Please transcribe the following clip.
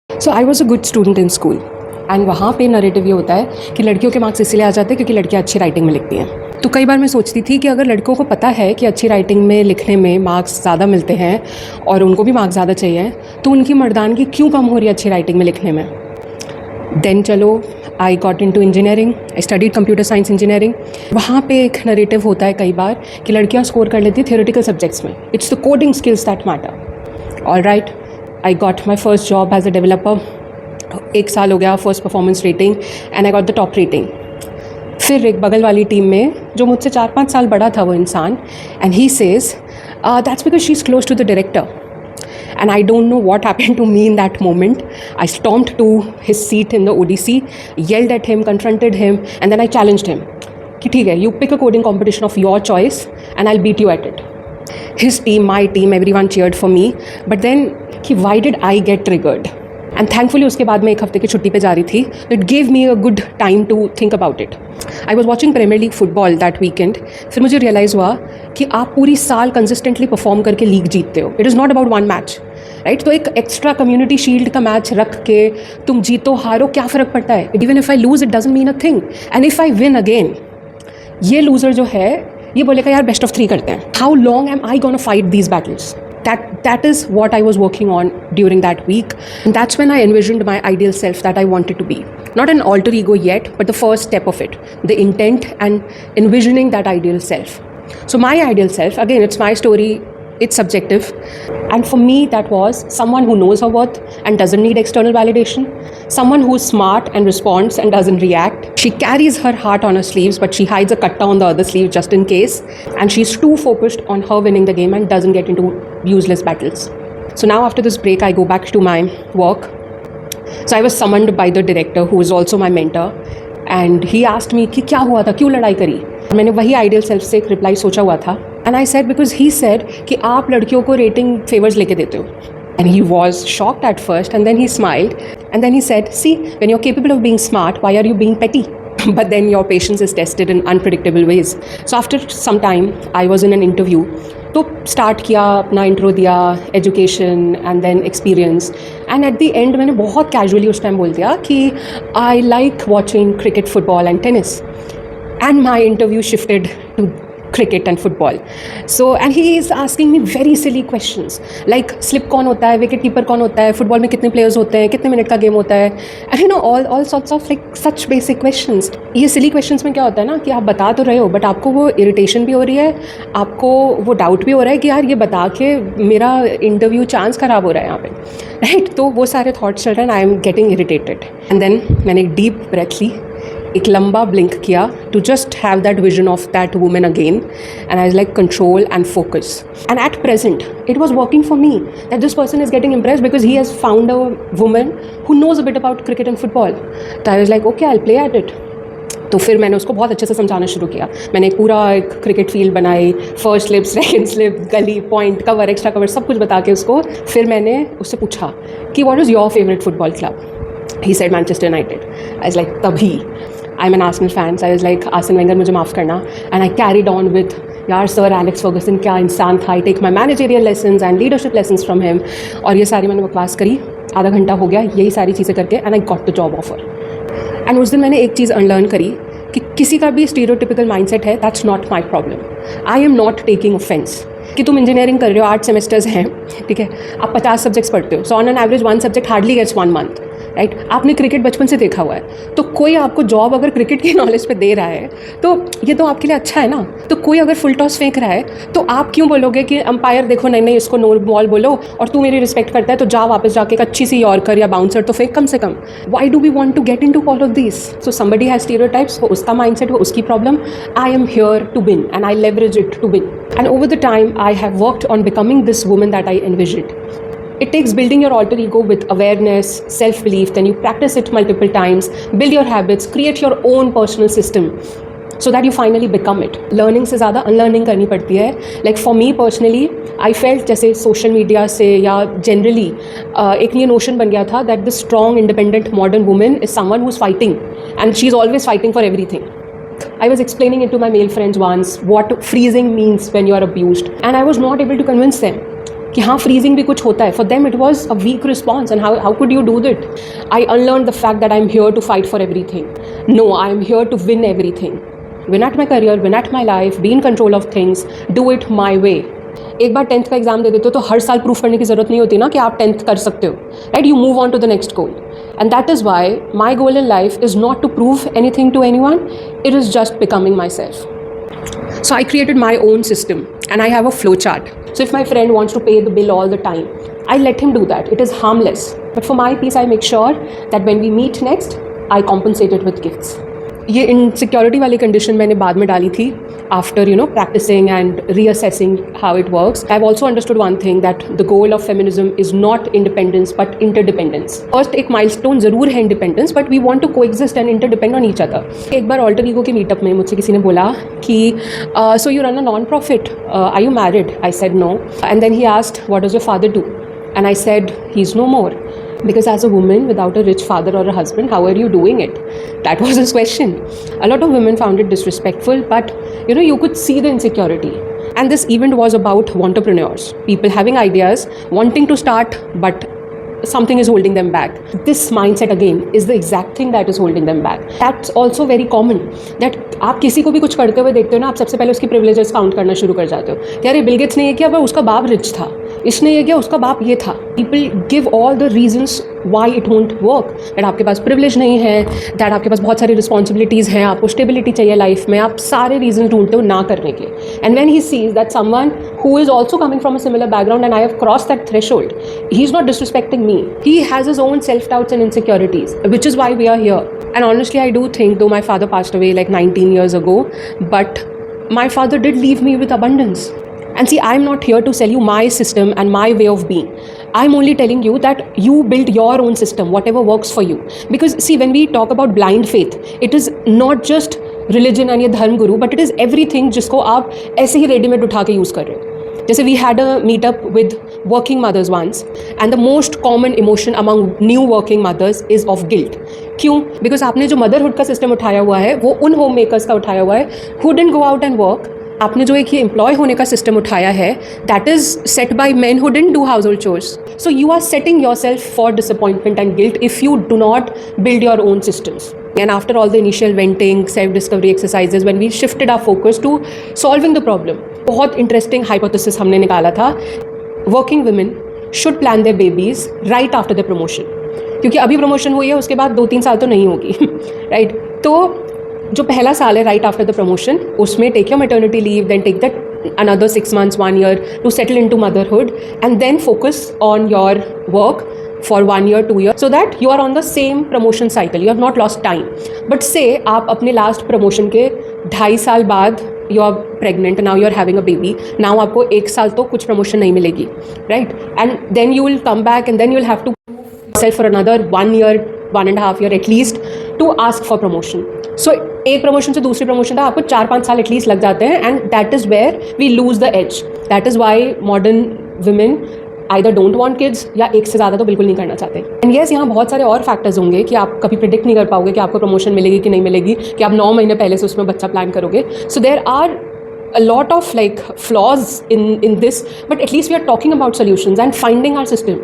So I was a good student in school and वहाँ पे narrative ये होता है कि लड़कियों के मार्क्स इसलिए आ जाते हैं क्योंकि लड़कियाँ अच्छी राइटिंग में लिखती हैं। तो कई बार मैं सोचती थी कि अगर लड़कों को पता है कि अच्छी राइटिंग में लिखने में मार्क्स ज़्यादा मिलते हैं और उनको भी मार्क्स ज़्यादा चाहिए तो उनकी मर्दानगी क्यों कम हो रही है अच्छी राइटिंग में लिखने में। देन चलो I got into engineering, I studied computer science engineering. वहाँ पे एक नरेटिव होता है कई बार कि लड़कियाँ स्कोर कर लेती हैं थियोरेटिकल सब्जेक्ट्स में, it's the coding skills that matter. All right, I got my first job as a developer. 1 साल हो गया, first performance rating and I got the top rating. फिर एक बगल वाली टीम में जो मुझसे 4-5 साल बड़ा था वो इंसान, and he says that's because she is close to the director. And I don't know what happened to me in that moment. I stormed to his seat in the ODC, yelled at him, confronted him, and then I challenged him. कि ठीक है, you pick a coding competition of your choice and I'll beat you at it. His team, my team, everyone cheered for me. But then, कि why did I get triggered? And thankfully उसके बाद मैं 1 हफ्ते की छुट्टी पे जा रही थी. It gave me a good time to think about it. I was watching Premier League football that weekend. फिर मुझे रियलाइज़ हुआ कि आप पूरी साल कंसिस्टेंटली परफॉर्म करके लीग जीतते हो. It is not about one match, right? तो एक एक्स्ट्रा कम्युनिटी शील्ड का मैच रख के तुम जीतो हारो क्या फ़र्क पड़ता है? Even if I loose it doesn't mean a thing, and if I win again, ये लूज़र जो है ये बोलेगा यार बेस्ट ऑफ 3 करते हैं. How long am I gonna fight these battles? That is what I was working on during that week, and that's when I envisioned my ideal self that I wanted to be. Not an alter ego yet, but the first step of it, the intent and envisioning that ideal self. So my ideal self, again, it's my story, it's subjective, and for me that was someone who knows her worth and doesn't need external validation, someone who's smart and responds and doesn't react. She carries her heart on her sleeves, but she hides a katta on the other sleeve just in case, and she's too focused on her winning the game and doesn't get into useless battles. So now after this break I go back to my work. So I was summoned by the director who is also my mentor, and he asked me कि क्या हुआ था, क्यों लड़ाई करी? मैंने वही ideal self से एक रिप्लाई सोचा हुआ था, and I said because he said कि आप लड़कियों को रेटिंग फेवर्स लेके देते हो. And he was shocked at first and then he smiled and then he said see when you are capable of being smart why are you being petty? But then your patience is tested in unpredictable ways. So after some time I was in an interview. तो start किया, अपना intro दिया, education and then experience, and at the end मैंने बहुत casually उस time बोल दिया कि I like watching cricket, football and tennis. And my interview shifted to cricket and football. So and he is asking me very silly questions like slip कौन होता है, wicket keeper कौन होता है, फुटबॉल में कितने players होते हैं, कितने मिनट का गेम होता है, and you know all sorts of like such basic questions. ये silly questions में क्या होता है ना कि आप बता तो रहे हो बट आपको वो irritation भी हो रही है, आपको वो doubt भी हो रहा है कि यार ये बता के मेरा इंटरव्यू चांस ख़राब हो रहा है यहाँ पे, राइट? तो वो सारे थॉट्स चल रहे हैं, I am getting irritated. And then मैंने एक डीप ब्रेथ ली, एक लंबा ब्लिंक किया to just have that vision of that women again, and I was like control and focus. And at present it was working for me that this person is getting impressed because he has found a women who knows a bit about cricket and football. तो I was like okay, I will play at it. तो फिर मैंने उसको बहुत अच्छे से समझाना शुरू किया. मैंने एक पूरा एक क्रिकेट फील्ड बनाई, फर्स्ट स्लिप, सेकंड स्लिप, गली, पॉइंट, कवर, एक्स्ट्रा कवर, सब कुछ बता के उसको. फिर मैंने उससे पूछा कि what is your favourite football club? He said Manchester United. I was like तभी I am an Arsenal fan. I was like Arsene Wenger मुझे माफ़ करना. And I carried on with यार सर एलेक्स फर्गसन क्या इंसान था. I take my managerial lessons and leadership lessons from him. और ये सारी मैंने बकवास करी, आधा घंटा हो गया यही सारी चीज़ें करके, and I got the job offer. And उस दिन मैंने एक चीज़ अनलर्न करी कि किसी का भी स्टीरियोटिपिकल माइंडसेट है, that's not my problem. I am not taking offence कि तुम इंजीनियरिंग कर रहे हो, 8 सेमेस्टर्स हैं, ठीक है, आप 50 सब्जेक्ट्स पढ़ते हो, so on an average 1 subject hardly gets 1 month, right? आपने क्रिकेट बचपन से देखा हुआ है, तो कोई आपको जॉब अगर क्रिकेट की नॉलेज पे दे रहा है तो ये तो आपके लिए अच्छा है ना. तो कोई अगर फुल टॉस फेंक रहा है तो आप क्यों बोलोगे कि अंपायर देखो नहीं नहीं इसको नो बॉल बोलो, और तू मेरी रिस्पेक्ट करता है तो जा वापस जाके एक अच्छी सी यॉर्कर या बाउंसर तो फेंक कम से कम. Why do we want to get into all of this? So somebody has stereotypes, वो उसका माइंडसेट, वो उसकी problem. I am here to win and I leverage it to win. And over the time I have worked on becoming this woman that I envisioned. It takes building your alter ego with awareness, self-belief, then you practice it multiple times, build your habits, create your own personal system so that you finally become it. Learning से ज़्यादा unlearning करनी पड़ती है. Like for me personally, I felt जैसे social media से या generally एक ये notion बन गया था that this strong, independent, modern woman is someone who's fighting and she's always fighting for everything. I was explaining it to my male friends once what freezing means when you are abused, and I was not able to convince them. कि हाँ freezing भी कुछ होता है. For them it was a weak response and how could you do that. I unlearn the fact that I am here to fight for everything. No, I am here to win everything. Win at my career, win at my life, be in control of things, do it my way. एक बार 10th का exam दे देते हो तो हर साल proof करने की जरूरत नहीं होती ना कि आप 10th कर सकते हो. Right, you move on to the next goal. And that is why my goal in life is not to prove anything to anyone. It is just becoming myself. So I created my own system and I have a flow chart. So if my friend wants to pay the bill all the time, I let him do that. It is harmless. But for my peace, I make sure that when we meet next, I compensate it with gifts. ये insecurity वाली condition मैंने बाद में डाली थी after practicing and reassessing how it works. I've also understood one thing, that the goal of feminism is not independence but interdependence. First एक milestone ज़रूर है independence, but we want to coexist and interdepend on each other. एक बार alter ego के meetup में मुझसे किसी ने बोला कि so you run a non-profit, are you married? I said no. And then he asked, what does your father do? And I said, he's no more. Because as a woman without a rich father or a husband, how are you doing it? That was his question. A lot of women found it disrespectful, but you could see the insecurity. And this event was about entrepreneurs, people having ideas, wanting to start, but something is holding them back. This mindset again is the exact thing that is holding them back. That's also very common, that आप किसी को भी कुछ करते हुए देखते हो ना, आप सबसे पहले उसकी प्रिविलेजेस काउंट करना शुरू कर जाते हो. यार ये बिल गेट्स ने ये किया, पर उसका बाप रिच था. इसने ये किया, उसका बाप ये था. People give all the reasons why it won't work. That आपके पास प्रिविलेज नहीं है, दैट आपके पास बहुत सारी रिस्पॉन्सिबिलिटीज़ हैं, आपको स्टेबिलिटी चाहिए लाइफ में, आप सारे रीजन ढूंढते हो ना करने के. And when he sees that someone who is also coming from a similar background and I have cross that threshold, he is not disrespecting me. He has his own self-doubts and insecurities, which is why we are here. And honestly, I do think, though my father passed away like 19 years ago, but my father did leave me with abundance. And see, I'm not here to sell you my system and my way of being. I'm only telling you that you build your own system, whatever works for you. Because see, when we talk about blind faith, it is not just religion and ये धर्म गुरु, but it is everything जिसको आप ऐसे ही readymade उठा के use कर रहे हो. जैसे we had a meetup with working mothers once, and the most common emotion among new working mothers is of guilt. क्यों? Because आपने जो motherhood का system उठाया हुआ है वो उन home makers का उठाया हुआ है who didn't go out and work. आपने जो एक ये एम्प्लॉय होने का सिस्टम उठाया है, that is set by men who didn't do household chores. So you are setting yourself for disappointment and guilt if you do not build your own systems. And after all the initial venting, self-discovery exercises, when we shifted our focus to solving the problem, बहुत interesting hypothesis हमने निकाला था. Working women should plan their babies right after their promotion. क्योंकि अभी promotion हुई है, उसके बाद 2-3 साल तो नहीं होगी. राइट तो जो पहला साल है राइट आफ्टर द प्रमोशन, उसमें take your maternity leave, then take that another 6 months, 1 year to settle into motherhood, and then focus on your work for 1 year, 2 years, so that you are on the same promotion cycle. You have not lost time. But say आप अपने last promotion के 2.5 साल बाद you are pregnant, now you are having a baby, now आपको 1 साल तो कुछ promotion नहीं मिलेगी, right? And then you will come back and then you will have to self for another 1 year, 1.5 year at least to ask for promotion. So एक promotion से दूसरी promotion तक आपको 4-5 साल एटलीस्ट लग जाते हैं, and that is where we lose the edge. That is why modern women either don't want kids, या एक से ज़्यादा तो बिल्कुल नहीं करना चाहते. एंड येस, यहाँ बहुत सारे और फैक्टर्स होंगे कि आप कभी प्रिडिक्ट नहीं कर पाओगे कि आपको प्रमोशन मिलेगी कि नहीं मिलेगी, कि आप 9 महीने पहले से उसमें बच्चा प्लान करोगे. So there are a lot of like flaws in this, but at least we are talking about solutions and finding our system.